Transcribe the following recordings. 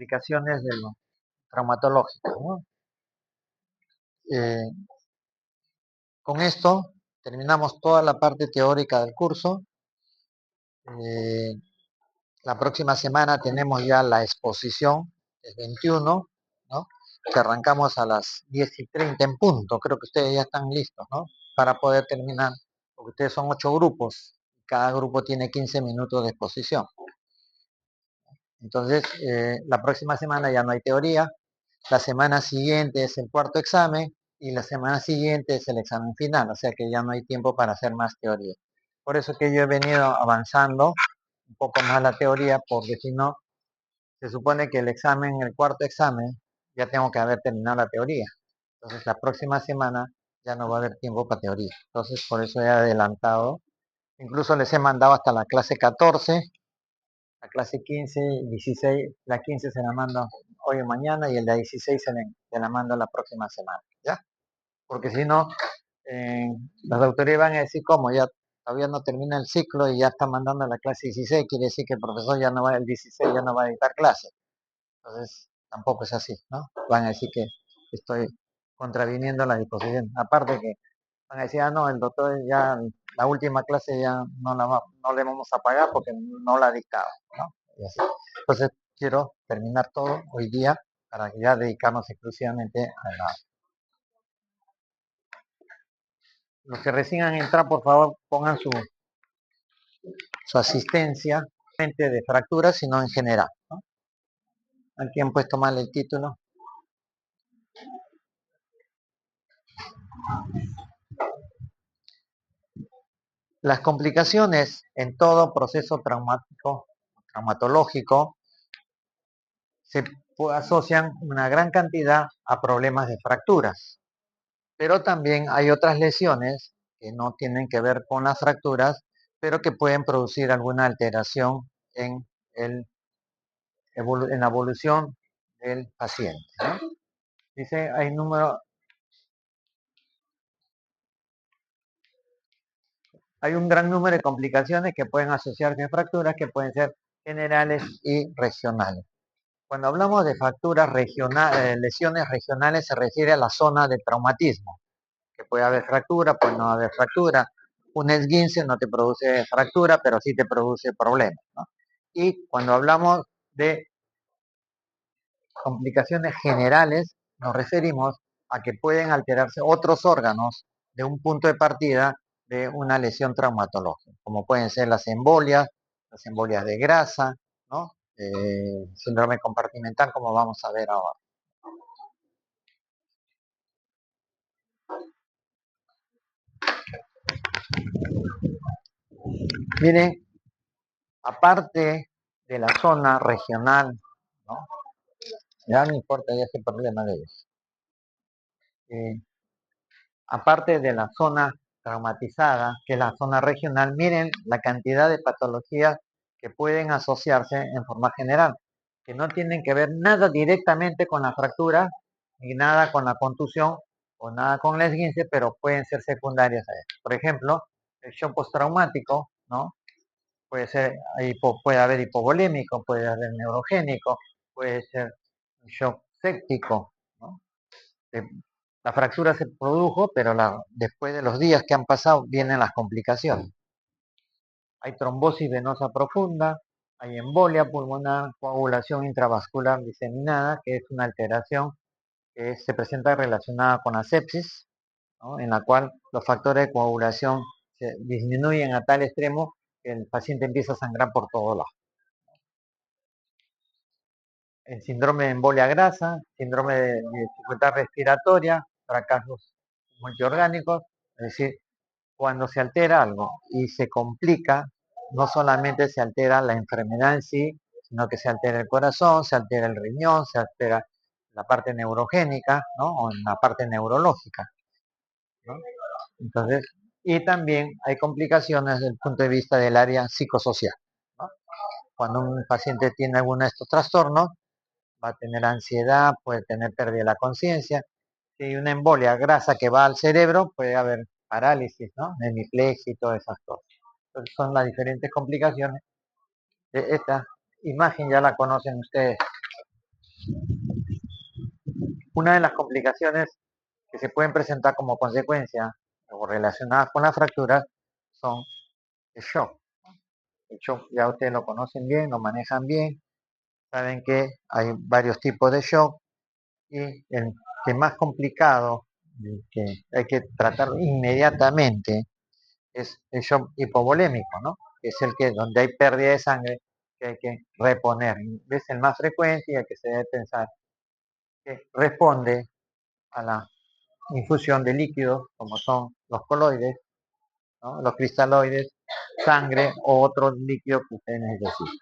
complicaciones de lo traumatológico, ¿no? Con esto terminamos toda la parte teórica del curso. La próxima semana tenemos ya la exposición, el 21, ¿no? Que arrancamos a las 10:30 en punto. Creo que ustedes ya están listos, ¿no? Para poder terminar, porque ustedes son 8 grupos. Cada grupo tiene 15 minutos de exposición. Entonces, la próxima semana ya no hay teoría. La semana siguiente es el cuarto examen y la semana siguiente es el examen final. O sea que ya no hay tiempo para hacer más teoría. Por eso que yo he venido avanzando un poco más la teoría, porque si no, se supone que el examen, el cuarto examen, ya tengo que haber terminado la teoría. Entonces la próxima semana ya no va a haber tiempo para teoría. Entonces por eso he adelantado. Incluso les he mandado hasta la clase 14, la clase 15, 16, la 15 se la mando hoy o mañana y el de 16 se la mando la próxima semana, ¿ya? Porque si no, las autoridades van a decir cómo, ya todavía no termina el ciclo y ya está mandando a la clase 16, quiere decir que el profesor ya no va, el 16 ya no va a dictar clase. Entonces, tampoco es así, ¿no? Van a decir que estoy contraviniendo la disposición. Aparte que van a decir, no, el doctor ya, la última clase ya no le vamos a pagar porque no la ha dictado, ¿no? Y así. Entonces, quiero terminar todo hoy día para ya dedicarnos exclusivamente a la... Los que recién han entrado, por favor, pongan su asistencia, de fracturas, sino en general, ¿no? Aquí han puesto mal el título. Las complicaciones en todo proceso traumatológico, se asocian una gran cantidad a problemas de fracturas, pero también hay otras lesiones que no tienen que ver con las fracturas, pero que pueden producir alguna alteración en, en la evolución del paciente, ¿no? Dice, hay un gran número de complicaciones que pueden asociarse a fracturas que pueden ser generales y regionales. Cuando hablamos de fracturas regionales, lesiones regionales, se refiere a la zona de traumatismo, que puede haber fractura, puede no haber fractura. Un esguince no te produce fractura, pero sí te produce problemas, ¿no? Y cuando hablamos de complicaciones generales, nos referimos a que pueden alterarse otros órganos de un punto de partida de una lesión traumatológica, como pueden ser las embolias de grasa, ¿no? Síndrome compartimental, como vamos a ver ahora. Miren, aparte de la zona regional, ¿no? Ya no importa ya ese problema de ellos. Aparte de la zona traumatizada, que es la zona regional, miren la cantidad de patologías que pueden asociarse en forma general, que no tienen que ver nada directamente con la fractura, ni nada con la contusión, o nada con el esguince, pero pueden ser secundarias a eso. Por ejemplo, el shock postraumático, ¿no? Puede haber hipovolémico, puede haber neurogénico, puede ser un shock séptico, ¿no? La fractura se produjo, pero después de los días que han pasado vienen las complicaciones. Hay trombosis venosa profunda, hay embolia pulmonar, coagulación intravascular diseminada, que es una alteración que se presenta relacionada con la sepsis, ¿no? En la cual los factores de coagulación se disminuyen a tal extremo que el paciente empieza a sangrar por todos lados. El síndrome de embolia grasa, síndrome de dificultad respiratoria, fracasos multiorgánicos, es decir, cuando se altera algo y se complica, no solamente se altera la enfermedad en sí, sino que se altera el corazón, se altera el riñón, se altera la parte neurogénica, ¿no? O la parte neurológica, ¿no? Entonces, y también hay complicaciones desde el punto de vista del área psicosocial, ¿no? Cuando un paciente tiene alguno de estos trastornos, va a tener ansiedad, puede tener pérdida de la conciencia. Si hay una embolia grasa que va al cerebro, puede haber parálisis, ¿no? Hemiplegia y todas esas cosas. Entonces son las diferentes complicaciones de esta imagen, ya la conocen ustedes. Una de las complicaciones que se pueden presentar como consecuencia o relacionadas con las fracturas son el shock. El shock ya ustedes lo conocen bien, lo manejan bien, saben que hay varios tipos de shock y el que más complicado, el que hay que tratar inmediatamente, es el shock hipovolémico, ¿no? Que es el que donde hay pérdida de sangre que hay que reponer. Es el más frecuente y el que se debe pensar que responde a la infusión de líquidos como son los coloides, ¿no? Los cristaloides, sangre o otro líquido que ustedes necesiten.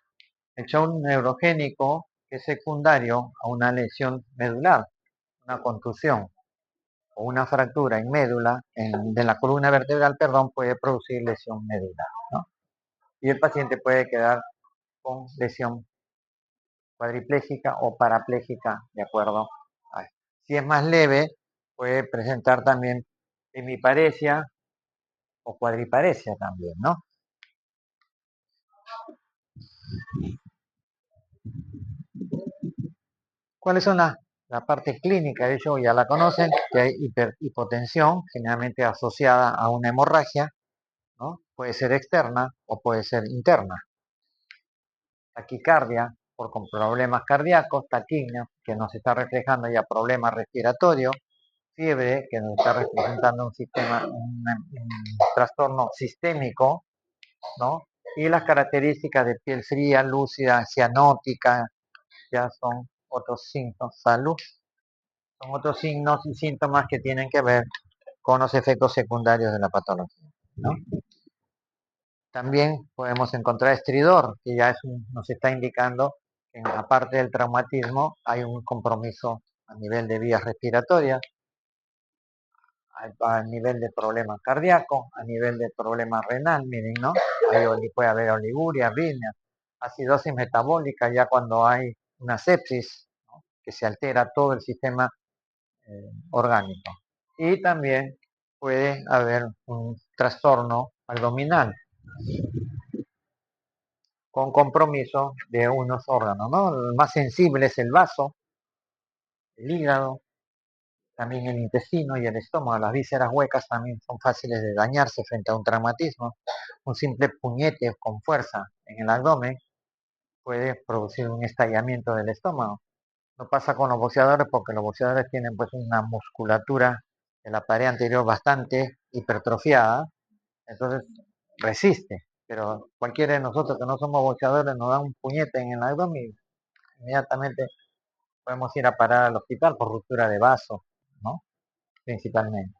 El shock neurogénico es secundario a una lesión medular, una contusión o una fractura en médula, de la columna vertebral, perdón, puede producir lesión medular, ¿no? Y el paciente puede quedar con lesión cuadriplégica o parapléjica, de acuerdo a esto. Si es más leve, puede presentar también hemiparesia o cuadriparesia también, ¿no? ¿Cuáles son la parte clínica de ello? Ya la conocen, que hay hipotensión, generalmente asociada a una hemorragia, ¿no? Puede ser externa o puede ser interna. Taquicardia con problemas cardíacos, taquimia, que nos está reflejando ya problemas respiratorios, fiebre, que nos está representando un trastorno sistémico, ¿no? Y las características de piel fría, lúcida, cianótica, ya son otros signos, salud, son otros signos y síntomas que tienen que ver con los efectos secundarios de la patología, ¿no? También podemos encontrar estridor, que ya nos está indicando que aparte del traumatismo hay un compromiso a nivel de vías respiratorias, a nivel de problemas cardíacos, a nivel de problemas renal, miren, ¿no? Puede haber oliguria, arritmia, acidosis metabólica, ya cuando hay una sepsis, ¿no? Que se altera todo el sistema orgánico. Y también puede haber un trastorno abdominal con compromiso de unos órganos, ¿no? El más sensible es el vaso, el hígado, también el intestino y el estómago. Las vísceras huecas también son fáciles de dañarse frente a un traumatismo. Un simple puñete con fuerza en el abdomen puede producir un estallamiento del estómago. No pasa con los boxeadores porque los boxeadores tienen pues una musculatura de la pared anterior bastante hipertrofiada, entonces resiste. Pero cualquiera de nosotros que no somos boxeadores nos da un puñete en el abdomen y inmediatamente podemos ir a parar al hospital por ruptura de vaso, ¿no? Principalmente.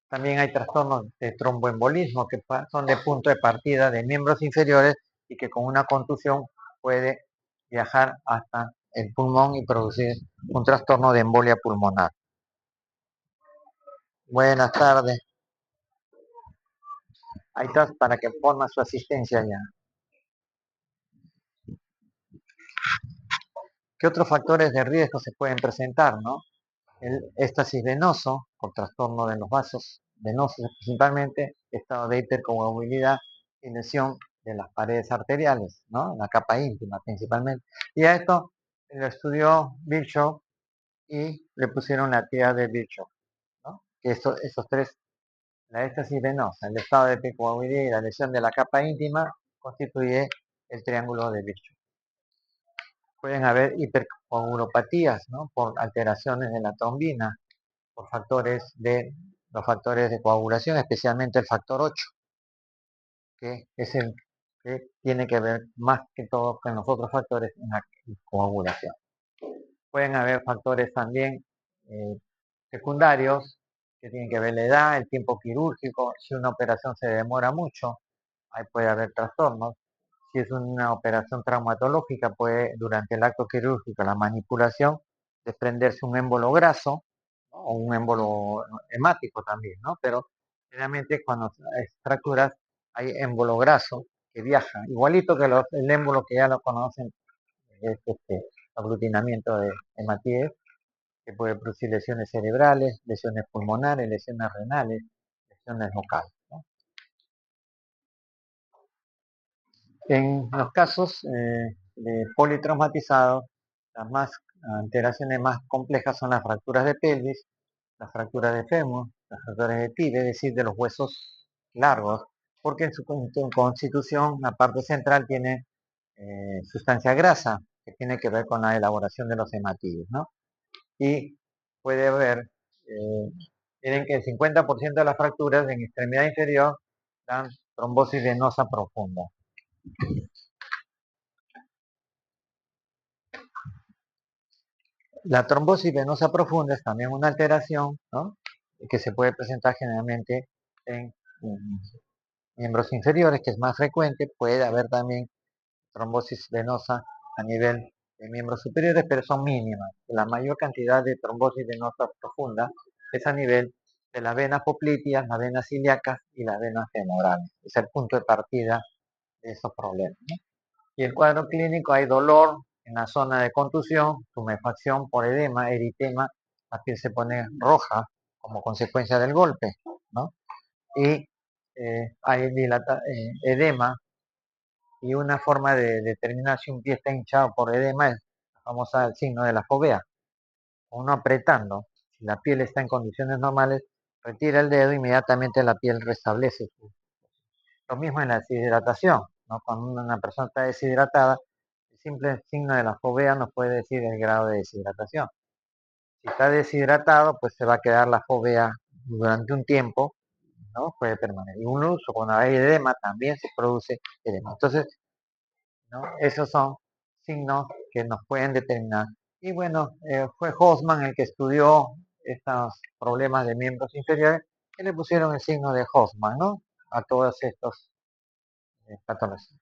También hay trastornos de tromboembolismo que son de punto de partida de miembros inferiores y que con una contusión puede viajar hasta el pulmón y producir un trastorno de embolia pulmonar. Buenas tardes. Ahí está para que ponga su asistencia ya. ¿Qué otros factores de riesgo se pueden presentar, no? El éxtasis venoso, con trastorno de los vasos venosos principalmente, estado de hipercoagulabilidad y lesión de las paredes arteriales, ¿no? La capa íntima principalmente. Y a esto lo estudió Virchow y le pusieron la tía de Virchow, ¿no? Que esos tres, la éxtasis venosa, el estado de hipercoagulabilidad y la lesión de la capa íntima, constituye el triángulo de Virchow. Pueden haber hipercoagulopatías, ¿no? Por alteraciones de la trombina, por los factores de coagulación, especialmente el factor 8, que es el que tiene que ver más que todo con los otros factores en la coagulación. Pueden haber factores también eh, secundarios que tienen que ver la edad, el tiempo quirúrgico, si una operación se demora mucho, ahí puede haber trastornos. Si es una operación traumatológica, puede durante el acto quirúrgico, la manipulación, desprenderse un émbolo graso, ¿no? O un émbolo hemático también, ¿no? Pero generalmente cuando hay fracturas hay émbolo graso que viaja, igualito que el émbolo que ya lo conocen, es este aglutinamiento de hematíes, que puede producir lesiones cerebrales, lesiones pulmonares, lesiones renales, lesiones locales, ¿no? En los casos de politraumatizados, las más alteraciones más complejas son las fracturas de pelvis, las fracturas de fémur, las fracturas de tibia, es decir, de los huesos largos, porque en su constitución la parte central tiene sustancia grasa, que tiene que ver con la elaboración de los hematíes, ¿no? Y puede haber, miren que el 50% de las fracturas en extremidad inferior dan trombosis venosa profunda. La trombosis venosa profunda es también una alteración, ¿no?, que se puede presentar generalmente en miembros inferiores, que es más frecuente. Puede haber también trombosis venosa a nivel de miembros superiores, pero son mínimas. La mayor cantidad de trombosis venosa profunda es a nivel de las venas popliteas, las venas ilíacas y las venas femorales. Es el punto de partida de esos problemas, ¿no? Y el cuadro clínico: hay dolor en la zona de contusión, tumefacción por edema, eritema, la piel se pone roja como consecuencia del golpe, ¿no? Y hay edema, y una forma de determinar si un pie está hinchado por edema es la famosa el signo de la fovea. Uno apretando, si la piel está en condiciones normales, retira el dedo, inmediatamente la piel restablece. Lo mismo en la deshidratación, ¿no? Cuando una persona está deshidratada, el simple signo de la fovea nos puede decir el grado de deshidratación. Si está deshidratado, pues se va a quedar la fovea durante un tiempo, ¿no? Puede permanecer. Y un uso, cuando hay edema, también se produce edema. Entonces, ¿no?, esos son signos que nos pueden determinar. Y bueno, fue Hofmann el que estudió estos problemas de miembros inferiores, que le pusieron el signo de Hofmann, ¿no?, a todos estos patologías.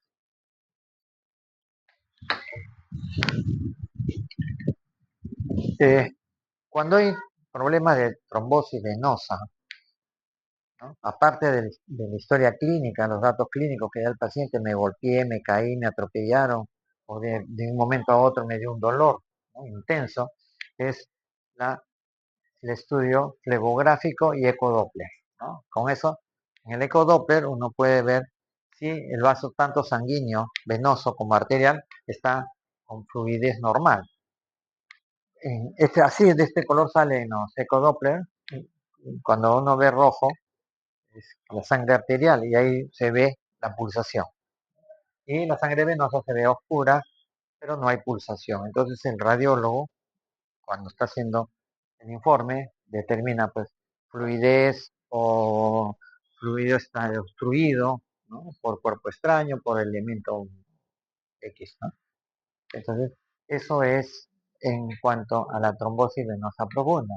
Cuando hay problemas de trombosis venosa, ¿no?, aparte de la historia clínica, los datos clínicos que da el paciente: me golpeé, me caí, me atropellaron, o de un momento a otro me dio un dolor, ¿no?, intenso, es el estudio flebográfico y ecodoppler, ¿no? Con eso, en el ecodoppler uno puede ver si el vaso tanto sanguíneo, venoso como arterial, está con fluidez normal. Así, de este color sale en los ecodoppler. Cuando uno ve rojo, es la sangre arterial, y ahí se ve la pulsación. Y la sangre venosa se ve oscura, pero no hay pulsación. Entonces el radiólogo, cuando está haciendo el informe, determina pues fluidez, o fluido está obstruido, ¿no?, por cuerpo extraño, por elemento X, ¿no? Entonces, eso es en cuanto a la trombosis venosa profunda.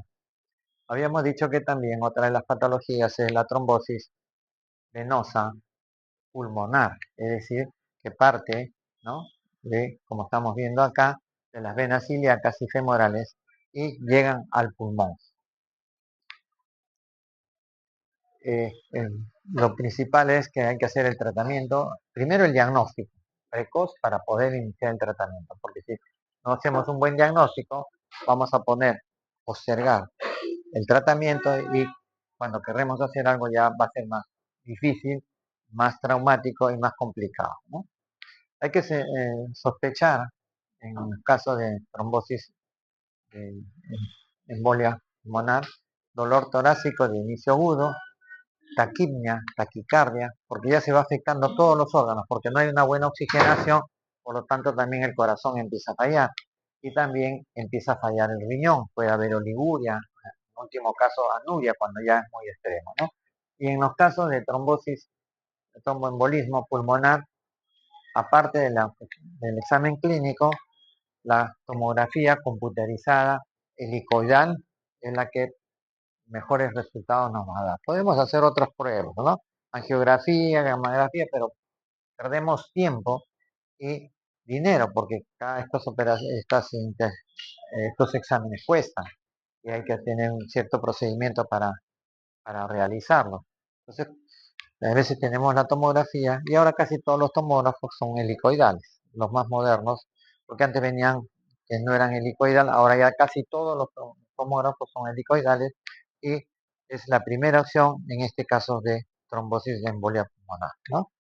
Habíamos dicho que también otra de las patologías es la trombosis venosa pulmonar, es decir, que parte, ¿no?, de, como estamos viendo acá, de las venas ilíacas y femorales, y llegan al pulmón. Lo principal es que hay que hacer el tratamiento, primero el diagnóstico precoz, para poder iniciar el tratamiento, porque si no hacemos un buen diagnóstico, vamos a postergar el tratamiento, y cuando queremos hacer algo ya va a ser más difícil, más traumático y más complicado, ¿no? Hay que sospechar, en caso de trombosis, de embolia pulmonar, dolor torácico de inicio agudo, taquipnia, taquicardia, porque ya se va afectando todos los órganos, porque no hay una buena oxigenación, por lo tanto también el corazón empieza a fallar, y también empieza a fallar el riñón, puede haber oliguria, en último caso anuria, cuando ya es muy extremo, ¿no? Y en los casos de trombosis, de tromboembolismo pulmonar, aparte del examen clínico, la tomografía computerizada helicoidal es la que mejores resultados nos va a dar. Podemos hacer otras pruebas, ¿no?, angiografía, gamografía, pero perdemos tiempo y dinero, porque cada estos exámenes cuestan, y hay que tener un cierto procedimiento para realizarlo. Entonces, a veces tenemos la tomografía, y ahora casi todos los tomógrafos son helicoidales, los más modernos, porque antes venían que no eran helicoidales, ahora ya casi todos los tomógrafos son helicoidales, y es la primera opción en este caso de trombosis de embolia pulmonar, ¿no?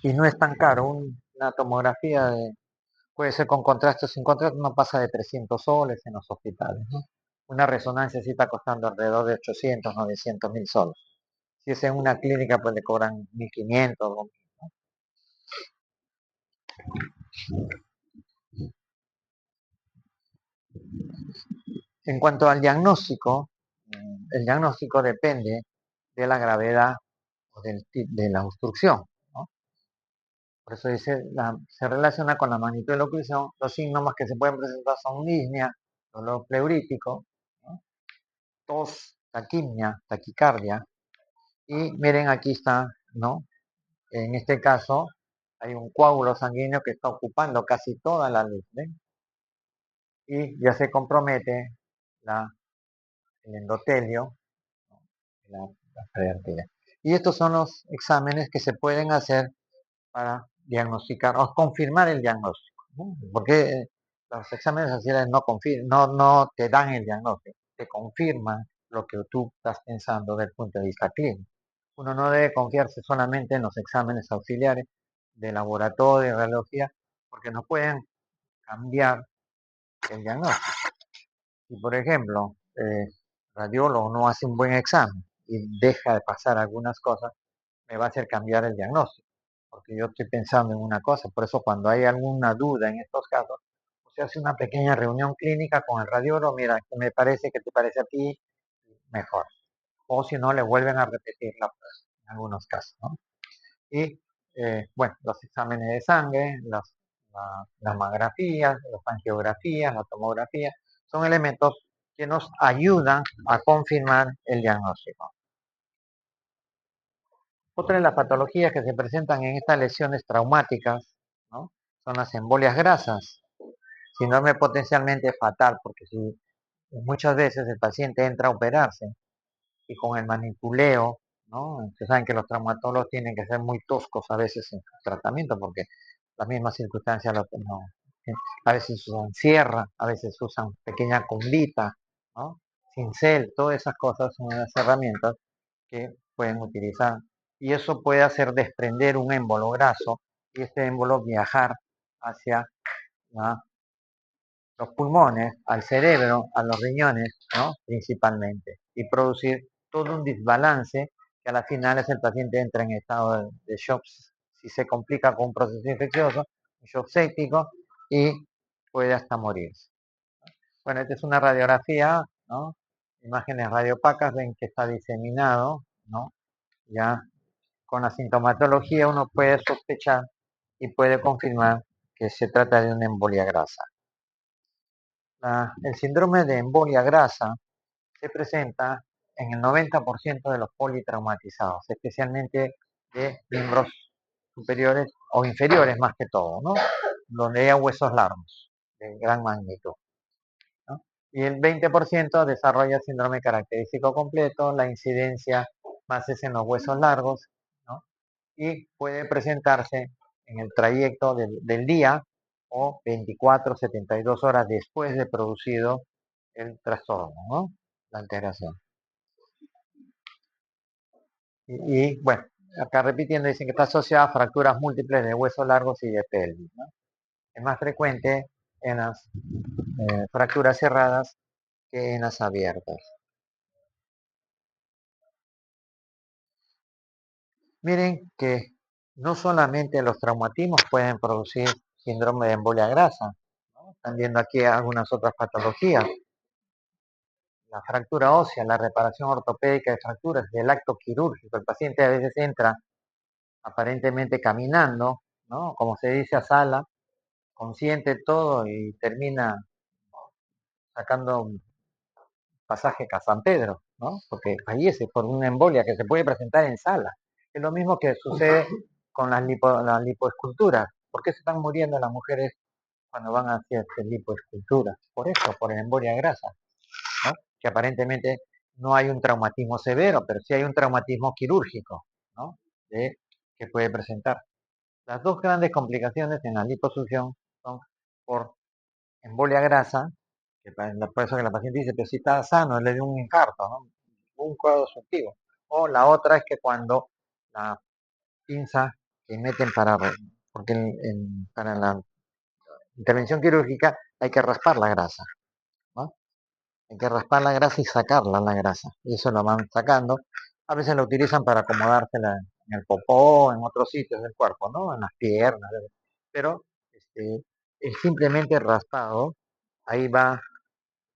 Y no es tan caro. Una tomografía puede ser con contraste o sin contraste, no pasa de 300 soles en los hospitales, ¿no? Una resonancia sí está costando alrededor de 800, 900.000 soles. Si es en una clínica, pues le cobran 1.500. En cuanto al diagnóstico, el diagnóstico depende de la gravedad o de la obstrucción, ¿no? Por eso dice, se relaciona con la magnitud de la oclusión. Los síntomas que se pueden presentar son disnea, dolor pleurítico, ¿no? Tos, taquimia, taquicardia. Y miren, aquí está, ¿no? En este caso, hay un coágulo sanguíneo que está ocupando casi toda la luz, ¿ven? Y ya se compromete el endotelio, ¿no? la pared arterial. Y estos son los exámenes que se pueden hacer para diagnosticar o confirmar el diagnóstico, ¿no? Porque los exámenes faciales no te dan el diagnóstico, te confirman lo que tú estás pensando desde el punto de vista clínico. Uno no debe confiarse solamente en los exámenes auxiliares de laboratorio, de radiología, porque no pueden cambiar el diagnóstico. Si, por ejemplo, radiólogo no hace un buen examen y deja de pasar algunas cosas, me va a hacer cambiar el diagnóstico, porque yo estoy pensando en una cosa. Por eso cuando hay alguna duda en estos casos, se hace una pequeña reunión clínica con el radiólogo, mira, ¿qué me parece? ¿Qué te parece a ti? Mejor. O si no, le vuelven a repetir la prueba en algunos casos, ¿no? Y bueno, los exámenes de sangre, las mamografías, las angiografías, la tomografía, son elementos que nos ayudan a confirmar el diagnóstico. Otra de las patologías que se presentan en estas lesiones traumáticas, ¿no? Son las embolias grasas, síndrome potencialmente fatal, porque si muchas veces el paciente entra a operarse y con el manipuleo, ¿no? Ustedes saben que los traumatólogos tienen que ser muy toscos a veces en su tratamiento, porque las mismas circunstancias no, a veces usan sierra, a veces usan pequeña cumbita, ¿no? Cincel, todas esas cosas son unas herramientas que pueden utilizar. Y eso puede hacer desprender un émbolo graso y este émbolo viajar hacia los pulmones, al cerebro, a los riñones, ¿no? Principalmente, y producir todo un desbalance que a las finales el paciente entra en estado de shock, si se complica con un proceso infeccioso, un shock séptico y puede hasta morir. Bueno, esta es una radiografía, ¿no? Imágenes radiopacas, ven que está diseminado, ¿no? Ya con la sintomatología uno puede sospechar y puede confirmar que se trata de una embolia grasa. El síndrome de embolia grasa se presenta en el 90% de los politraumatizados, especialmente de miembros superiores o inferiores más que todo, ¿no? Donde haya huesos largos de gran magnitud, ¿no? Y el 20% desarrolla síndrome característico completo, la incidencia más es en los huesos largos, ¿no? Y puede presentarse en el trayecto del día o 24, 72 horas después de producido el trastorno, ¿no? La alteración. Bueno, acá repitiendo, dicen que está asociada a fracturas múltiples de huesos largos y de pelvis, ¿no? Es más frecuente en las fracturas cerradas que en las abiertas. Miren que no solamente los traumatismos pueden producir síndrome de embolia grasa, ¿no? Están viendo aquí algunas otras patologías. La fractura ósea, la reparación ortopédica de fracturas, del acto quirúrgico. El paciente a veces entra aparentemente caminando, ¿no? Como se dice a sala, consciente todo y termina sacando un pasaje a San Pedro, ¿no? Porque fallece por una embolia que se puede presentar en sala. Es lo mismo que sucede con las lipoesculturas. ¿Por qué se están muriendo las mujeres cuando van a hacer lipoesculturas? Por eso, por embolia grasa, ¿no? Que aparentemente no hay un traumatismo severo, pero sí hay un traumatismo quirúrgico, ¿no? Que puede presentar. Las dos grandes complicaciones en la liposucción son por embolia grasa, que por eso que la paciente dice, pero si está sano, le dio un infarto, ¿no? Un cuadro obstructivo. O la otra es que cuando la pinza que meten para porque para la intervención quirúrgica hay que raspar la grasa, ¿no? Hay que raspar la grasa y sacarla la grasa. Y eso lo van sacando. A veces lo utilizan para acomodársela en el popó, en otros sitios del cuerpo, ¿no? En las piernas. Pero el simplemente raspado, ahí va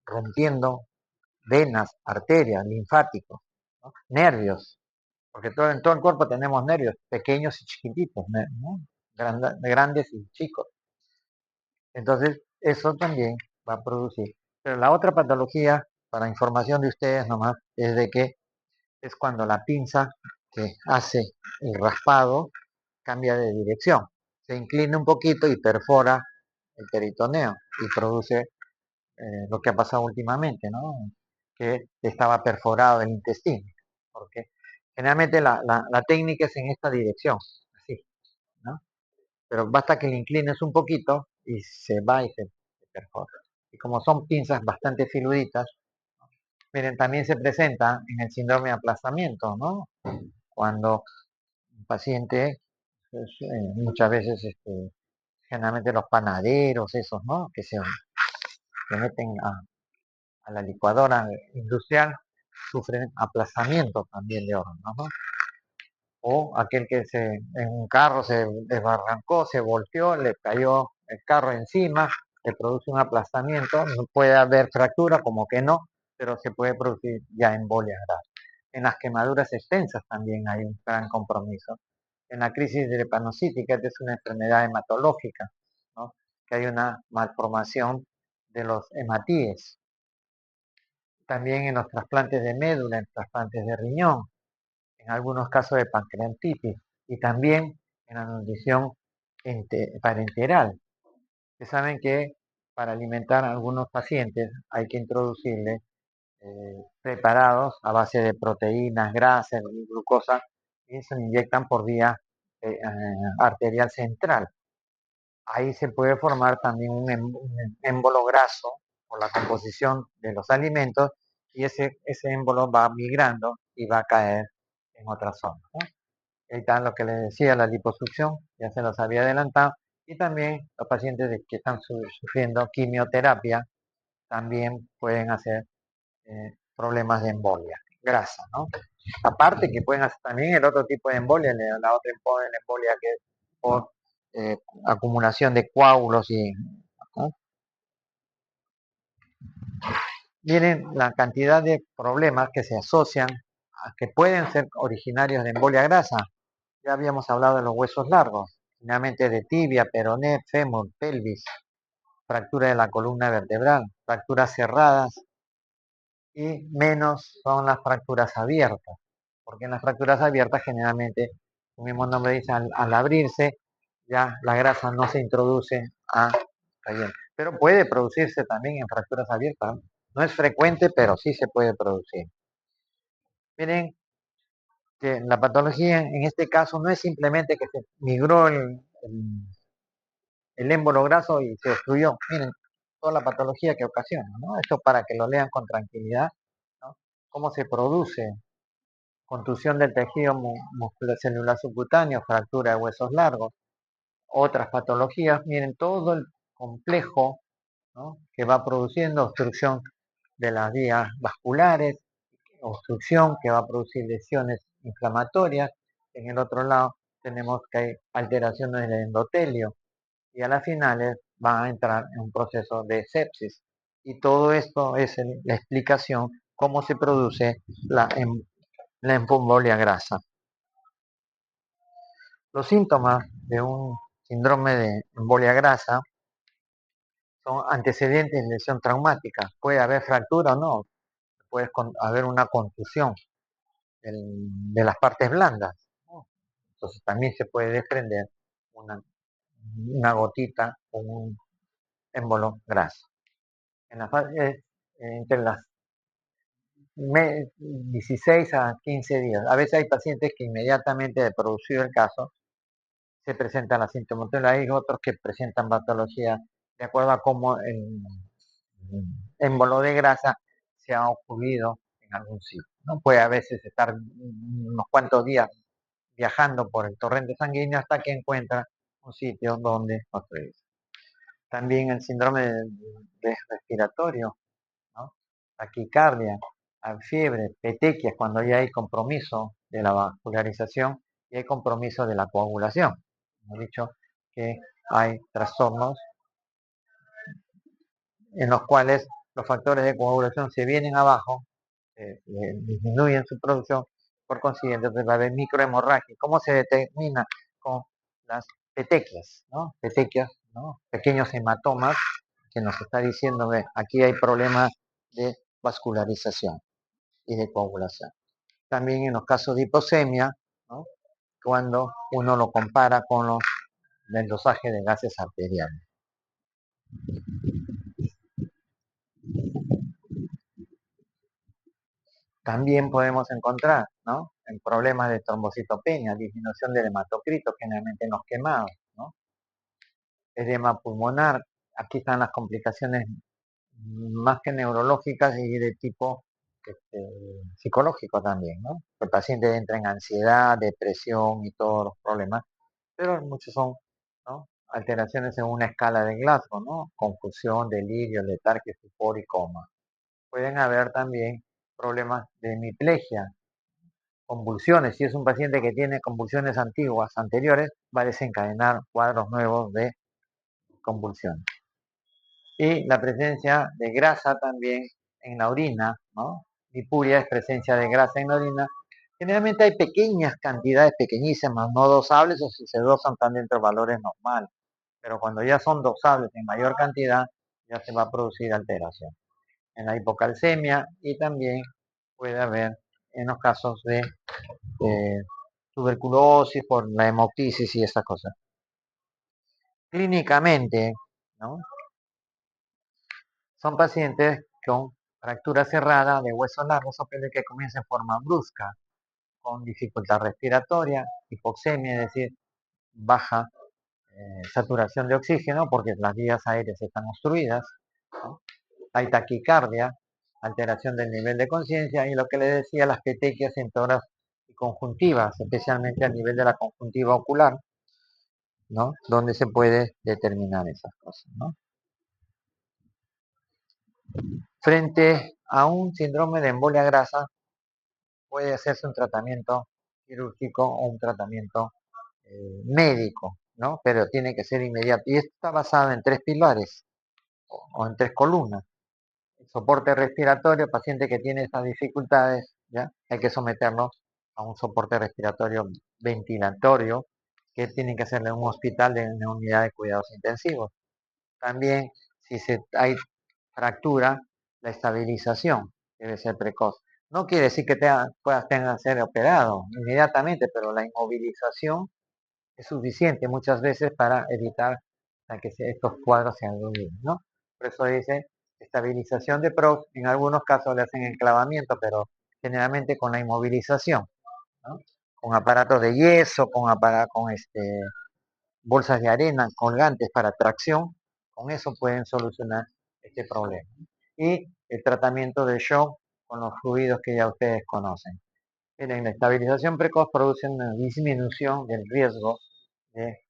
rompiendo venas, arterias, linfáticos, ¿no? Nervios, porque en todo el cuerpo tenemos nervios, pequeños y chiquititos, ¿no? Grandes y chicos. Entonces, eso también va a producir. Pero la otra patología, para información de ustedes nomás, es de que es cuando la pinza que hace el raspado cambia de dirección. Se inclina un poquito y perfora el peritoneo y produce lo que ha pasado últimamente, ¿no? Que estaba perforado el intestino. Porque generalmente la técnica es en esta dirección, así, ¿no? Pero basta que le inclines un poquito y se va y se perfora. Y como son pinzas bastante filuditas, miren, también se presenta en el síndrome de aplastamiento, ¿no? Cuando un paciente, pues, muchas veces, generalmente los panaderos, esos, ¿no? Que meten a la licuadora industrial, sufren aplastamiento también de órganos, ¿no? O aquel que en un carro se desbarrancó, se volteó, le cayó el carro encima, le produce un aplastamiento, no puede haber fractura, como que no, pero se puede producir ya embolias graves. En las quemaduras extensas también hay un gran compromiso. En la crisis drepanocítica, que es una enfermedad hematológica, ¿no? Que hay una malformación de los hematíes. También en los trasplantes de médula, en trasplantes de riñón, en algunos casos de pancreatitis y también en la nutrición parenteral. Ustedes saben que para alimentar a algunos pacientes hay que introducirles preparados a base de proteínas, grasas, glucosa, y se inyectan por vía arterial central. Ahí se puede formar también un émbolo graso por la composición de los alimentos y ese émbolo va migrando y va a caer en otra zona, ¿no? Ahí está lo que les decía, la liposucción, ya se los había adelantado, y también los pacientes que están sufriendo quimioterapia también pueden hacer problemas de embolia, grasa, ¿no? Aparte que pueden hacer también el otro tipo de embolia, la otra embolia que es por acumulación de coágulos y, ¿no? Miren la cantidad de problemas que se asocian que pueden ser originarios de embolia grasa. Ya habíamos hablado de los huesos largos, finalmente de tibia, peroné, fémur, pelvis, fractura de la columna vertebral, fracturas cerradas y menos son las fracturas abiertas, porque en las fracturas abiertas generalmente, el mismo nombre dice, al abrirse ya la grasa no se introduce a relleno. Pero puede producirse también en fracturas abiertas. No es frecuente, pero sí se puede producir. Miren que la patología en este caso no es simplemente que se migró el émbolo graso y se destruyó. Miren, toda la patología que ocasiona, ¿no? Esto para que lo lean con tranquilidad, ¿no? Cómo se produce contusión del tejido musculocelular subcutáneo, fractura de huesos largos, otras patologías, miren todo el complejo, ¿no? Que va produciendo obstrucción de las vías vasculares, obstrucción que va a producir lesiones inflamatorias. En el otro lado tenemos que hay alteraciones del endotelio y a las finales van a entrar en un proceso de sepsis. Y todo esto es la explicación cómo se produce la embolia grasa. Los síntomas de un síndrome de embolia grasa son antecedentes de lesión traumática. Puede haber fractura o no, puede haber una contusión de las partes blandas, ¿no? Entonces también se puede desprender una gotita con un émbolo graso. En la fase, entre las 16 a 15 días. A veces hay pacientes que inmediatamente de producido el caso se presentan la sintomatología, hay otros que presentan patología de acuerdo a cómo el émbolo de grasa se ha ocurrido en algún sitio, ¿no? Puede a veces estar unos cuantos días viajando por el torrente sanguíneo hasta que encuentra un sitio donde construirse. También el síndrome de respiratorio, ¿no? Taquicardia, fiebre, petequias, cuando ya hay compromiso de la vascularización y hay compromiso de la coagulación. Hemos dicho que hay trastornos en los cuales los factores de coagulación se vienen abajo, disminuyen su producción, por consiguiente va a haber microhemorragia. ¿Cómo se determina? Con las petequias, ¿no? Petequias, ¿no? Pequeños hematomas que nos está diciendo, ve, aquí hay problemas de vascularización y de coagulación. También en los casos de hipoxemia, ¿no? Cuando uno lo compara con el dosaje de gases arteriales. También podemos encontrar, ¿no? En problemas de trombocitopenia, disminución del hematocrito, generalmente en los quemados, ¿no? Edema pulmonar, aquí están las complicaciones más que neurológicas y de tipo psicológico también, ¿no? El paciente entra en ansiedad, depresión y todos los problemas, pero muchos son, ¿no? Alteraciones en una escala de Glasgow, ¿no? Confusión, delirio, letargia, estupor y coma. Pueden haber también problemas de hemiplegia, convulsiones. Si es un paciente que tiene convulsiones antiguas, anteriores, va a desencadenar cuadros nuevos de convulsiones. Y la presencia de grasa también en la orina, ¿no? Dipuria es presencia de grasa en la orina. Generalmente hay pequeñas cantidades, pequeñísimas, no dosables, o si se dosan están dentro de valores normales. Pero cuando ya son dosables en mayor cantidad, ya se va a producir alteración. En la hipocalcemia y también puede haber en los casos de tuberculosis por la hemoptisis y estas cosas. Clínicamente, ¿no? Son pacientes con fractura cerrada de hueso largo, eso puede que comience en forma brusca, con dificultad respiratoria, hipoxemia, es decir, baja saturación de oxígeno porque las vías aéreas están obstruidas, ¿no? Hay taquicardia, alteración del nivel de conciencia y lo que le decía, las petequias en toras y conjuntivas, especialmente a nivel de la conjuntiva ocular, ¿no? Donde se puede determinar esas cosas, ¿no? Frente a un síndrome de embolia grasa, puede hacerse un tratamiento quirúrgico o un tratamiento médico, ¿no? Pero tiene que ser inmediato. Y esto está basado en tres pilares o en tres columnas. El soporte respiratorio, paciente que tiene estas dificultades, ¿ya? Hay que someterlo a un soporte respiratorio ventilatorio que tiene que hacerle en un hospital de una unidad de cuidados intensivos. También, si hay fractura, la estabilización debe ser precoz. No quiere decir que puedas tener que ser operado inmediatamente, pero la inmovilización es suficiente muchas veces para evitar que estos cuadros se agudicen, ¿no? Por eso dice estabilización de PROS, en algunos casos le hacen enclavamiento, pero generalmente con la inmovilización, ¿no? Con aparatos de yeso, con bolsas de arena, colgantes para tracción, con eso pueden solucionar este problema. Y el tratamiento de shock con los fluidos que ya ustedes conocen. La estabilización precoz produce una disminución del riesgo de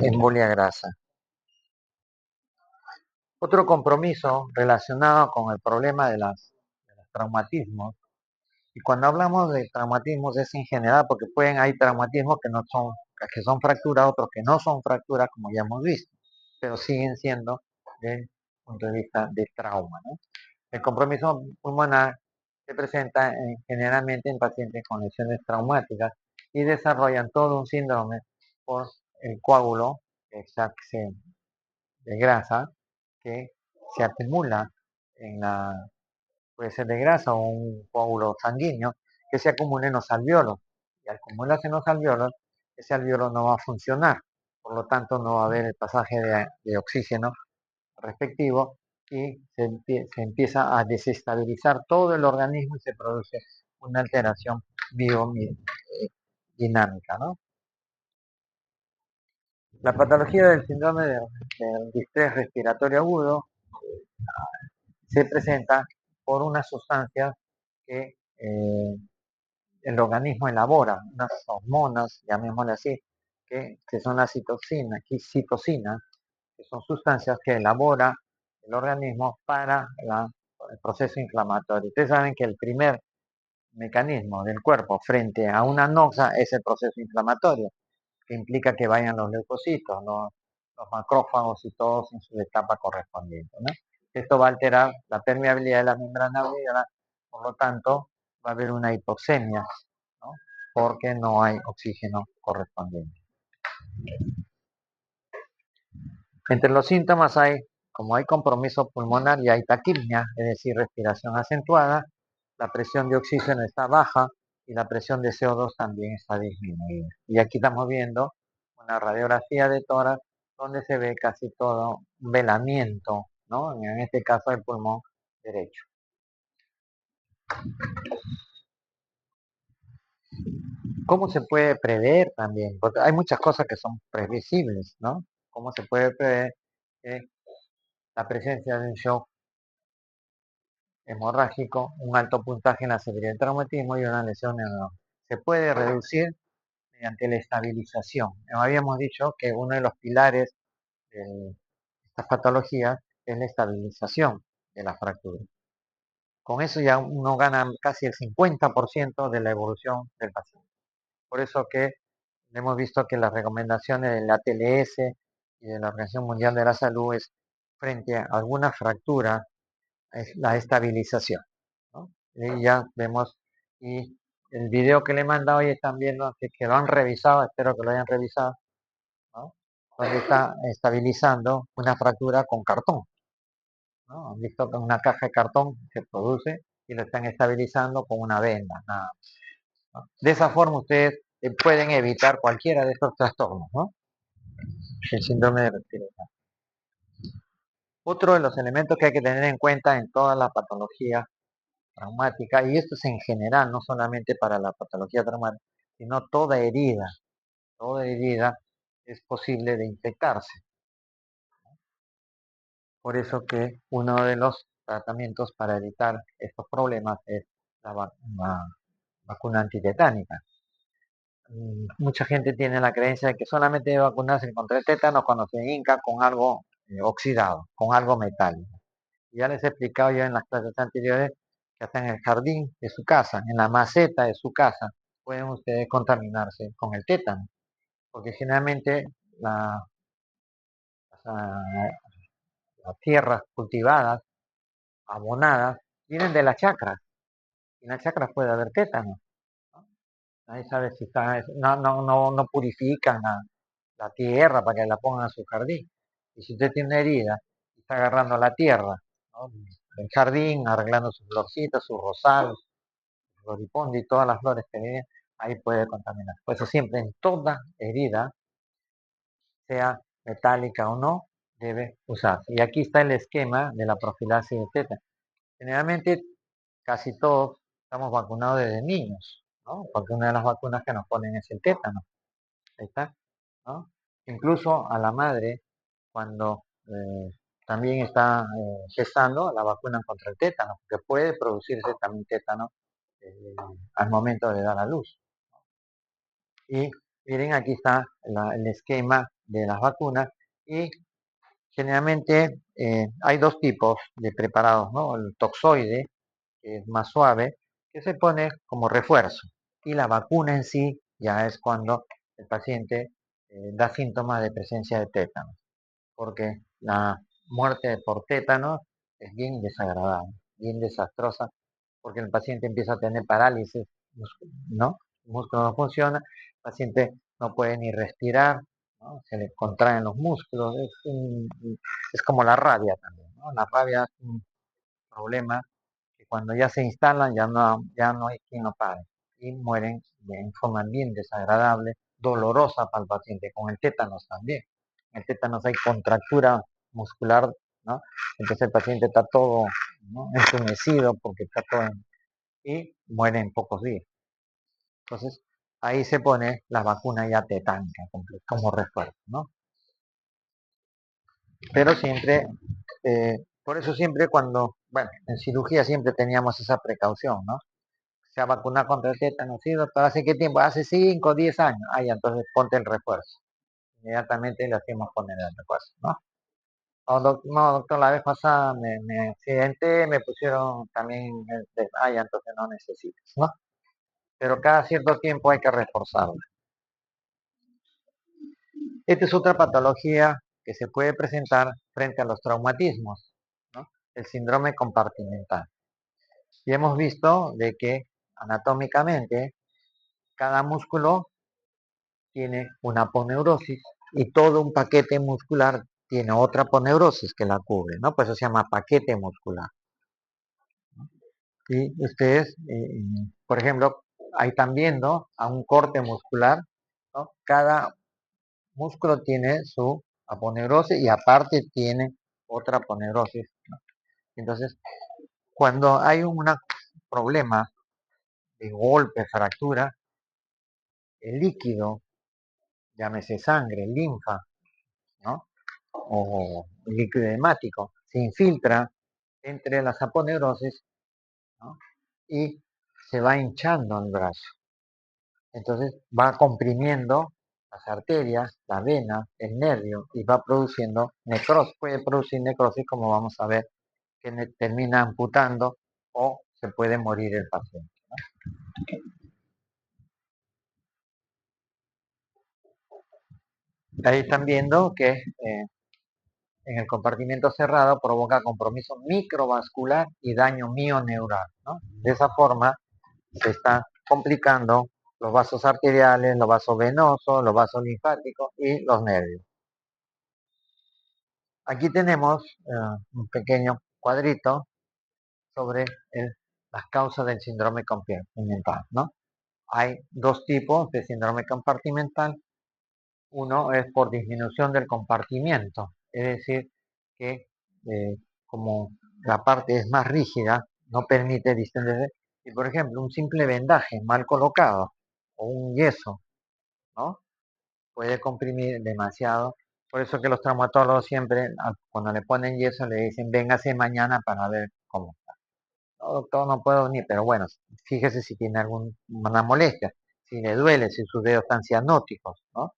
embolia grasa. Otro compromiso relacionado con el problema de los traumatismos, y cuando hablamos de traumatismos es en general porque hay traumatismos que son fracturas, otros que no son fracturas, como ya hemos visto, pero siguen siendo desde el punto de vista de trauma, ¿no? El compromiso pulmonar se presenta generalmente en pacientes con lesiones traumáticas y desarrollan todo un síndrome por el coágulo de grasa que se acumula puede ser de grasa o un coágulo sanguíneo que se acumula en los alvéolos. Y al acumularse en los alvéolos, ese alvéolo no va a funcionar. Por lo tanto, no va a haber el pasaje de oxígeno respectivo y se empieza a desestabilizar todo el organismo y se produce una alteración biodinámica, ¿no? La patología del síndrome del distrés respiratorio agudo se presenta por unas sustancias que el organismo elabora, unas hormonas, llamémosle así, que son las citocinas, que son sustancias que elabora el organismo para el proceso inflamatorio. Ustedes saben que el primer mecanismo del cuerpo frente a una noxa es el proceso inflamatorio, que implica que vayan los leucocitos, los macrófagos y todos en su etapa correspondiente, ¿no? Esto va a alterar la permeabilidad de la membrana alveolar, por lo tanto va a haber una hipoxemia, ¿no? Porque no hay oxígeno correspondiente. Entre los síntomas como hay compromiso pulmonar y hay taquipnia, es decir, respiración acentuada, la presión de oxígeno está baja y la presión de CO2 también está disminuida. Y aquí estamos viendo una radiografía de tórax donde se ve casi todo un velamiento, ¿no? En este caso el pulmón derecho. ¿Cómo se puede prever también? Porque hay muchas cosas que son previsibles, ¿no? ¿Cómo se puede prever la presencia de un shock hemorrágico, un alto puntaje en la severidad del traumatismo y una lesión neuronal? Se puede reducir mediante la estabilización. Habíamos dicho que uno de los pilares de estas patologías es la estabilización de la fractura. Con eso ya uno gana casi el 50% de la evolución del paciente. Por eso que hemos visto que las recomendaciones de la ATLS y de la Organización Mundial de la Salud es frente a alguna fractura, es la estabilización, ¿no? Y ya vemos, y el video que le he mandado hoy también, ¿no? que lo han revisado, espero que lo hayan revisado, ¿no? Donde está estabilizando una fractura con cartón, ¿no? Han visto que una caja de cartón se produce y lo están estabilizando con una venda, nada, ¿no? De esa forma ustedes pueden evitar cualquiera de estos trastornos, ¿no? El síndrome de respiración. Otro de los elementos que hay que tener en cuenta en toda la patología traumática, y esto es en general, no solamente para la patología traumática, sino toda herida es posible de infectarse. Por eso que uno de los tratamientos para evitar estos problemas es la vacuna antitetánica. Mucha gente tiene la creencia de que solamente debe vacunarse contra el tétano cuando se hinca con algo oxidado, con algo metálico. Ya les he explicado yo en las clases anteriores que hasta en el jardín de su casa, en la maceta de su casa, pueden ustedes contaminarse con el tétano, porque generalmente las tierras cultivadas, abonadas, vienen de las chacras, y en las chacras puede haber tétano, ¿no? Nadie sabe si está, no purifican la tierra para que la pongan a su jardín. Y si usted tiene una herida, está agarrando la tierra, ¿no? El jardín, arreglando sus florcitas, su rosal, su floripondio y todas las flores que vienen, ahí puede contaminar. Por eso siempre en toda herida, sea metálica o no, debe usarse. Y aquí está el esquema de la profilaxis de tétano. Generalmente casi todos estamos vacunados desde niños, ¿no? Porque una de las vacunas que nos ponen es el tétano. Ahí está, ¿no? Incluso a la madre, cuando también está gestando, la vacuna contra el tétano, que puede producirse también tétano al momento de dar a luz. Y miren, aquí está el esquema de las vacunas y generalmente hay dos tipos de preparados, ¿no? El toxoide, que es más suave, que se pone como refuerzo. Y la vacuna en sí ya es cuando el paciente da síntomas de presencia de tétano, porque la muerte por tétano es bien desagradable, bien desastrosa, porque el paciente empieza a tener parálisis, ¿no? El músculo no funciona, el paciente no puede ni respirar, ¿no? Se le contraen los músculos, es como la rabia también, ¿no? La rabia es un problema que cuando ya se instalan ya no hay quien lo pare y mueren en forma bien desagradable, dolorosa para el paciente, con el tétanos también. En el tétanos hay contractura muscular, ¿no? Entonces el paciente está todo, ¿no?, entumecido porque está todo y muere en pocos días. Entonces ahí se pone la vacuna ya tetánica como refuerzo, ¿no? Pero siempre, por eso siempre cuando, bueno, en cirugía siempre teníamos esa precaución, ¿no? se ha vacunado contra el tétano, sí, doctor, ¿hace qué tiempo? Hace 5 o 10 años. Ah, ya, entonces ponte el refuerzo. Inmediatamente le hacemos poner el refuerzo, ¿no? No, doctor, la vez pasada me accidenté, me pusieron también, ah, ya, entonces no necesitas, ¿no? Pero cada cierto tiempo hay que reforzarlo. Esta es otra patología que se puede presentar frente a los traumatismos, ¿no? El síndrome compartimental. Y hemos visto de que anatómicamente cada músculo tiene una aponeurosis y todo un paquete muscular tiene otra aponeurosis que la cubre, ¿no? Pues eso se llama paquete muscular. Y ustedes, por ejemplo, ahí están viendo a un corte muscular, ¿no? Cada músculo tiene su aponeurosis y aparte tiene otra aponeurosis, ¿no? Entonces, cuando hay un problema de golpe, fractura, el líquido, llámese sangre, linfa, ¿no? O líquido hemático, se infiltra entre las aponeurosis, ¿no? Y se va hinchando el brazo. Entonces va comprimiendo las arterias, la vena, el nervio y va produciendo necrosis. Puede producir necrosis, como vamos a ver, que termina amputando o se puede morir el paciente. Ahí están viendo que en el compartimento cerrado provoca compromiso microvascular y daño mioneural, ¿no? De esa forma se están complicando los vasos arteriales, los vasos venosos, los vasos linfáticos y los nervios. Aquí tenemos un pequeño cuadrito sobre las causas del síndrome compartimental, ¿no? Hay dos tipos de síndrome compartimental. Uno es por disminución del compartimiento, es decir, que como la parte es más rígida, no permite distender. Y por ejemplo, un simple vendaje mal colocado o un yeso, ¿no? Puede comprimir demasiado. Por eso que los traumatólogos siempre, cuando le ponen yeso, le dicen, véngase mañana para ver cómo está. No, doctor, no puedo venir, pero bueno, fíjese si tiene alguna molestia, si le duele, si sus dedos están cianóticos, ¿no?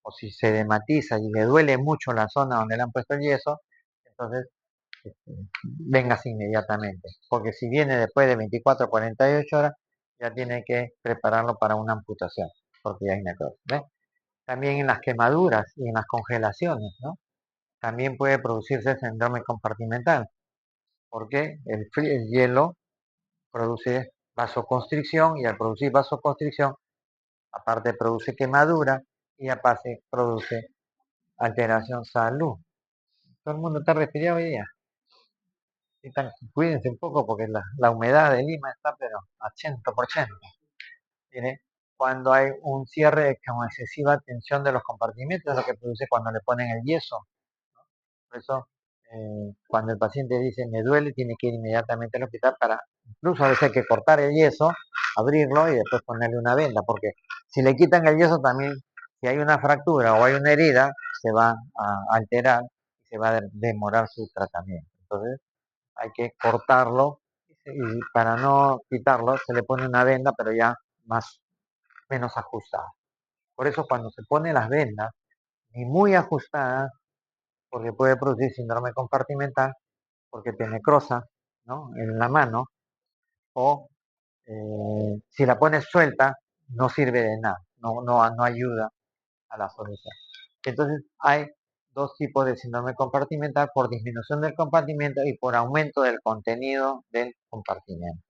O si se dematiza y le duele mucho la zona donde le han puesto el yeso, entonces este, véngase inmediatamente. Porque si viene después de 24 o 48 horas, ya tiene que prepararlo para una amputación, porque ya hay necrosis. ¿Ves? También en las quemaduras y en las congelaciones, ¿no? También puede producirse síndrome compartimental, porque el hielo produce vasoconstricción y al producir vasoconstricción, aparte produce quemadura y aparte produce alteración salud. Todo el mundo está resfriado hoy día. Cuídense un poco porque la humedad de Lima está pero a 100%. ¿Tiene? Cuando hay un cierre con excesiva tensión de los compartimentos, es lo que produce cuando le ponen el yeso. Por eso, cuando el paciente dice me duele, tiene que ir inmediatamente al hospital para, incluso a veces hay que cortar el yeso, abrirlo y después ponerle una venda, porque si le quitan el yeso también, si hay una fractura o hay una herida, se va a alterar y se va a demorar su tratamiento. Entonces, hay que cortarlo y para no quitarlo se le pone una venda, pero ya menos ajustada. Por eso cuando se pone las vendas, ni muy ajustadas, porque puede producir síndrome compartimental, porque te necrosa, ¿no? En la mano, o si la pones suelta, no sirve de nada, no ayuda a la solución. Entonces hay dos tipos de síndrome compartimental, por disminución del compartimento y por aumento del contenido del compartimento,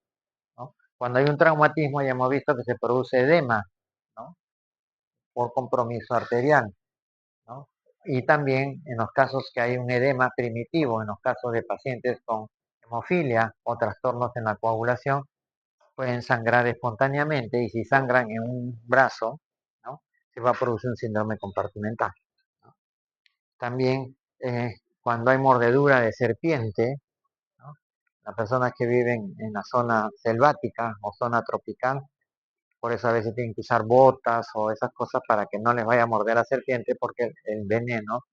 ¿no? Cuando hay un traumatismo ya hemos visto que se produce edema, ¿no? Por compromiso arterial, ¿no? Y también en los casos que hay un edema primitivo, en los casos de pacientes con hemofilia o trastornos en la coagulación, pueden sangrar espontáneamente y si sangran en un brazo, ¿no? Se va a producir un síndrome compartimental, ¿no? También cuando hay mordedura de serpiente, ¿no? Las personas que viven en la zona selvática o zona tropical, por eso a veces tienen que usar botas o esas cosas para que no les vaya a morder la serpiente porque el veneno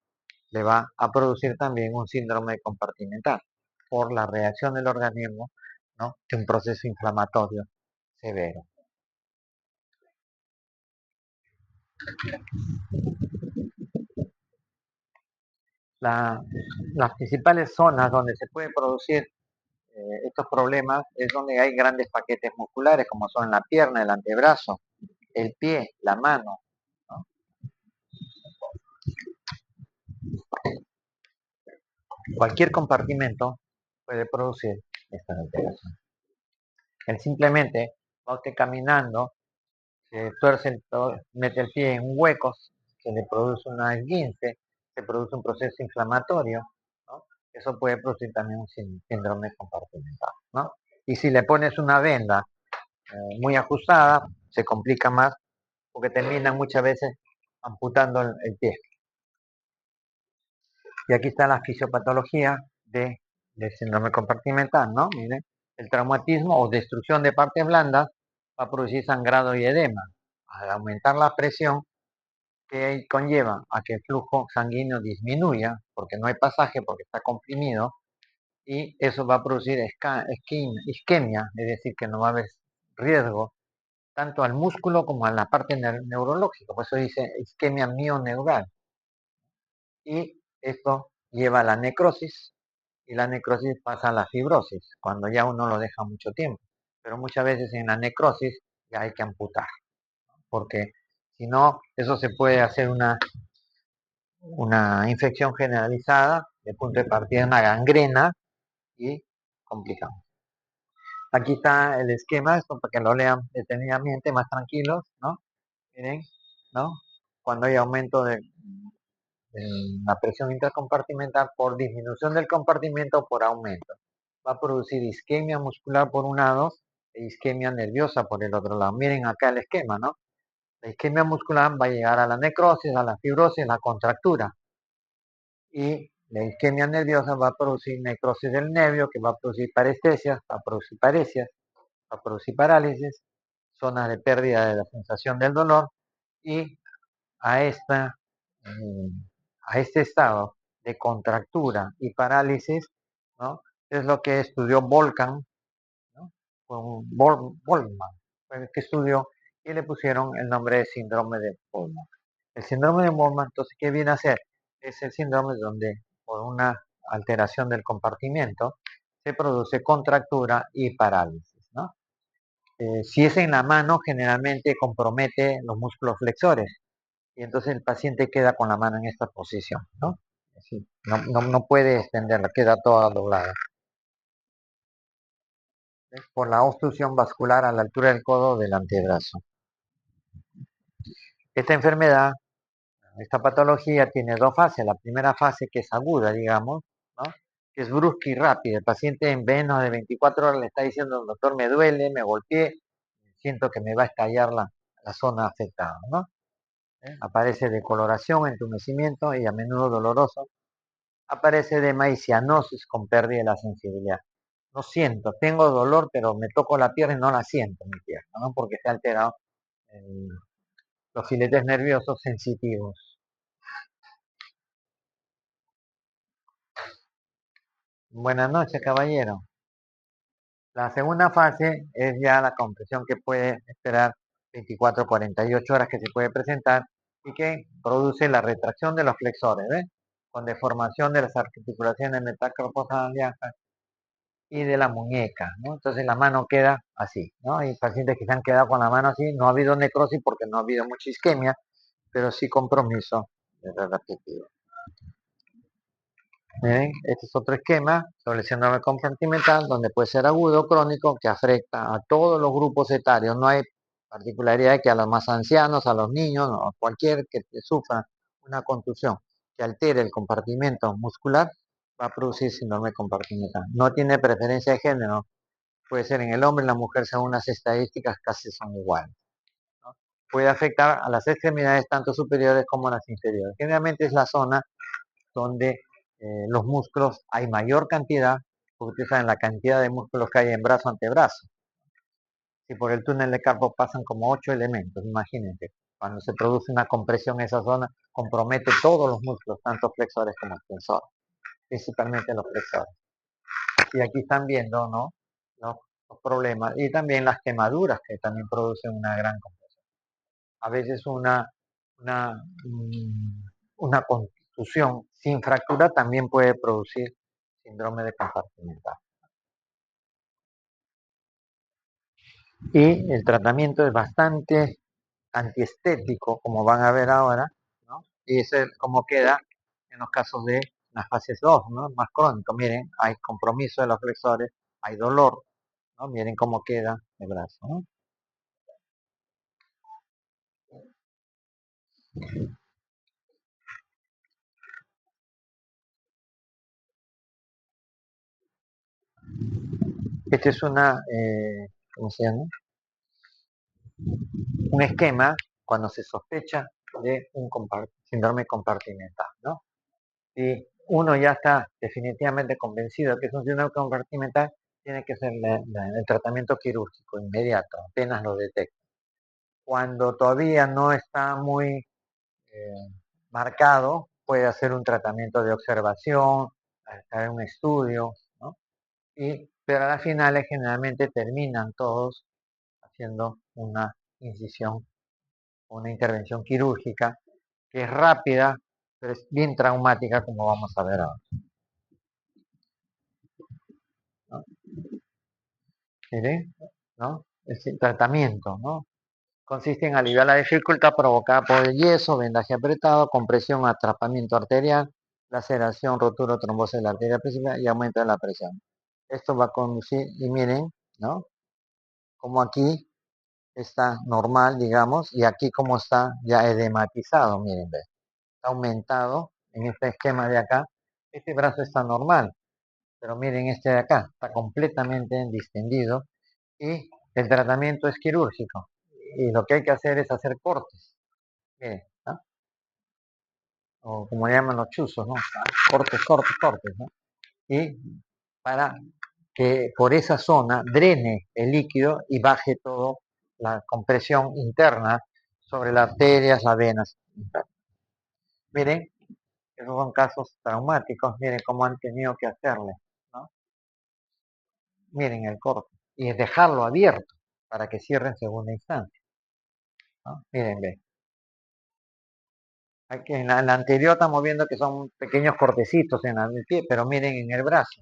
le va a producir también un síndrome compartimental por la reacción del organismo, ¿no? De un proceso inflamatorio severo. La- las principales zonas donde se puede producir estos problemas es donde hay grandes paquetes musculares, como son la pierna, el antebrazo, el pie, la mano, ¿no? Cualquier compartimento puede producir esta alteración. Él simplemente va usted caminando, se tuerce, mete el pie en un hueco, se le produce una esguince, se produce un proceso inflamatorio, ¿no? Eso puede producir también un síndrome compartimental, ¿no? Y si le pones una venda muy ajustada, se complica más porque terminan muchas veces amputando el pie. Y aquí está la fisiopatología del síndrome compartimental, ¿no? Miren, el traumatismo o destrucción de partes blandas va a producir sangrado y edema. Al aumentar la presión, que conlleva a que el flujo sanguíneo disminuya, porque no hay pasaje, porque está comprimido, y eso va a producir isquemia, es decir, que no va a haber riesgo tanto al músculo como a la parte neurológica, por eso dice isquemia mioneural. Y esto lleva a la necrosis, y la necrosis pasa a la fibrosis, cuando ya uno lo deja mucho tiempo. Pero muchas veces en la necrosis ya hay que amputar, porque si no, eso se puede hacer una infección generalizada, de punto de partida una gangrena y complicado. Aquí está el esquema, esto para que lo lean detenidamente, más tranquilos, ¿no? Miren, ¿no? Cuando hay aumento de la presión intercompartimental por disminución del compartimento por aumento. Va a producir isquemia muscular por un lado e isquemia nerviosa por el otro lado. Miren acá el esquema, ¿no? La isquemia muscular va a llegar a la necrosis, a la fibrosis, a la contractura. Y la isquemia nerviosa va a producir necrosis del nervio, que va a producir parestesias, va a producir paresias, va a producir parálisis, zonas de pérdida de la sensación del dolor, y a, esta, eh, a este estado de contractura y parálisis, ¿no? Es lo que estudió Volkan, ¿no? Boltzmann, que estudió y le pusieron el nombre de síndrome de Boltzmann. El síndrome de Boltzmann, entonces, ¿qué viene a ser? Es el síndrome donde por una alteración del compartimento se produce contractura y parálisis, ¿no? Si es en la mano, generalmente compromete los músculos flexores y entonces el paciente queda con la mano en esta posición, ¿no? Así, no puede extenderla, queda toda doblada. ¿Ves? Por la obstrucción vascular a la altura del codo del antebrazo. Esta enfermedad, esta patología tiene dos fases. La primera fase que es aguda, digamos, ¿no? Que es brusca y rápida. El paciente en menos de 24 horas le está diciendo, doctor, me duele, me golpeé, siento que me va a estallar la zona afectada, ¿no? Aparece decoloración, entumecimiento y a menudo doloroso. Aparece edema y cianosis con pérdida de la sensibilidad. No siento, tengo dolor, pero me toco la pierna y no la siento en mi pierna, ¿no? Porque está alterado los filetes nerviosos sensitivos. Buenas noches, caballero. La segunda fase es ya la compresión que puede esperar 24 48 horas que se puede presentar y que produce la retracción de los flexores, ¿ves? Con deformación de las articulaciones metacarpofálicas y de la muñeca, ¿no? Entonces la mano queda así, ¿no? Hay pacientes que se han quedado con la mano así, no ha habido necrosis porque no ha habido mucha isquemia, pero sí compromiso repetido. Este es otro esquema sobre el síndrome compartimental, donde puede ser agudo o crónico, que afecta a todos los grupos etarios. No hay particularidad que a los más ancianos, a los niños, o a cualquier que sufra una contusión que altere el compartimento muscular, va a producir síndrome compartimental. No tiene preferencia de género, puede ser en el hombre, en la mujer, según las estadísticas casi son iguales, ¿no? Puede afectar a las extremidades tanto superiores como a las inferiores. Generalmente es la zona donde los músculos hay mayor cantidad, porque ustedes saben la cantidad de músculos que hay en brazo antebrazo. Si por el túnel de carpo pasan como 8 elementos, imagínense, cuando se produce una compresión en esa zona, compromete todos los músculos, tanto flexores como extensores, principalmente los flexores. Y aquí están viendo, ¿no? los problemas y también las quemaduras que también producen una gran compresión. A veces una, una contusión sin fractura también puede producir síndrome de compartimental. Y el tratamiento es bastante antiestético, como van a ver ahora, ¿no? Y eso es como queda en los casos de las fases 2, ¿no? Más crónico. Miren, hay compromiso de los flexores, hay dolor, ¿no? Miren cómo queda el brazo, ¿no? Este es ¿cómo se llama? Un esquema cuando se sospecha de un síndrome compartimental, ¿no? Si uno ya está definitivamente convencido que es un síndrome compartimental, tiene que ser el tratamiento quirúrgico inmediato, apenas lo detecta. Cuando todavía no está muy marcado, puede hacer un tratamiento de observación, hacer un estudio, ¿no? Pero a las finales generalmente terminan todos haciendo una incisión, una intervención quirúrgica que es rápida, pero es bien traumática, como vamos a ver ahora, ¿no? ¿Miren? ¿No? El tratamiento, ¿no? Consiste en aliviar la dificultad provocada por el yeso, vendaje apretado, compresión, atrapamiento arterial, laceración, rotura o trombosis de la arteria principal y aumento de la presión. Esto va a conducir, y miren, ¿no? Como aquí está normal, digamos, y aquí como está ya edematizado, miren, ¿ve? Está aumentado en este esquema de acá. Este brazo está normal, pero miren este de acá, está completamente distendido y el tratamiento es quirúrgico. Y lo que hay que hacer es hacer cortes, miren, ¿no? O como le llaman los chuzos, ¿no? Cortes, cortes, cortes, ¿no? Y para que por esa zona drene el líquido y baje todo la compresión interna sobre las arterias, las venas. Miren, esos son casos traumáticos, miren cómo han tenido que hacerle, ¿no? Miren el corte. Y es dejarlo abierto para que cierre en segunda instancia, ¿no? Miren, ve. Aquí en la anterior estamos viendo que son pequeños cortecitos en el pie, pero miren en el brazo.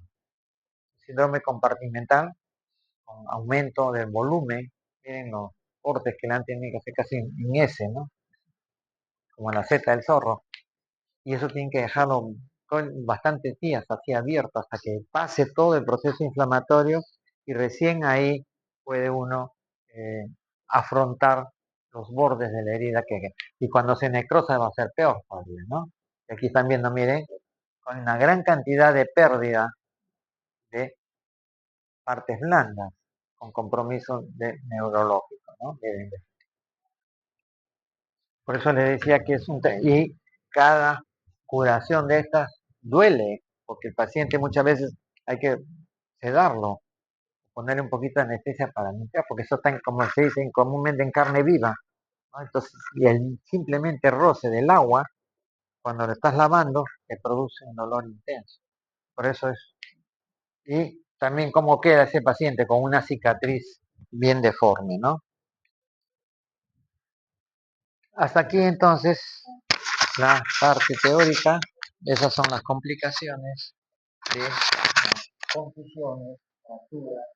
Síndrome compartimental con aumento del volumen. Miren los cortes que le han tenido que hacer casi en S, ¿no? Como en la Z del zorro. Y eso tienen que dejarlo con bastantes días así abierto hasta que pase todo el proceso inflamatorio y recién ahí puede uno afrontar los bordes de la herida y cuando se necrosa va a ser peor todavía, ¿no? Y aquí están viendo, miren, con una gran cantidad de pérdida de partes blandas, con compromiso neurológico, ¿no? Miren, por eso les decía que es y cada curación de estas duele, porque el paciente muchas veces hay que sedarlo, ponerle un poquito de anestesia para limpiar, porque eso está, como se dice comúnmente, en carne viva, ¿no? Entonces, y el simplemente roce del agua, cuando lo estás lavando, te produce un dolor intenso. Por eso es. Y también cómo queda ese paciente con una cicatriz bien deforme, ¿no? Hasta aquí entonces la parte teórica. Esas son las complicaciones de confusiones, fracturas.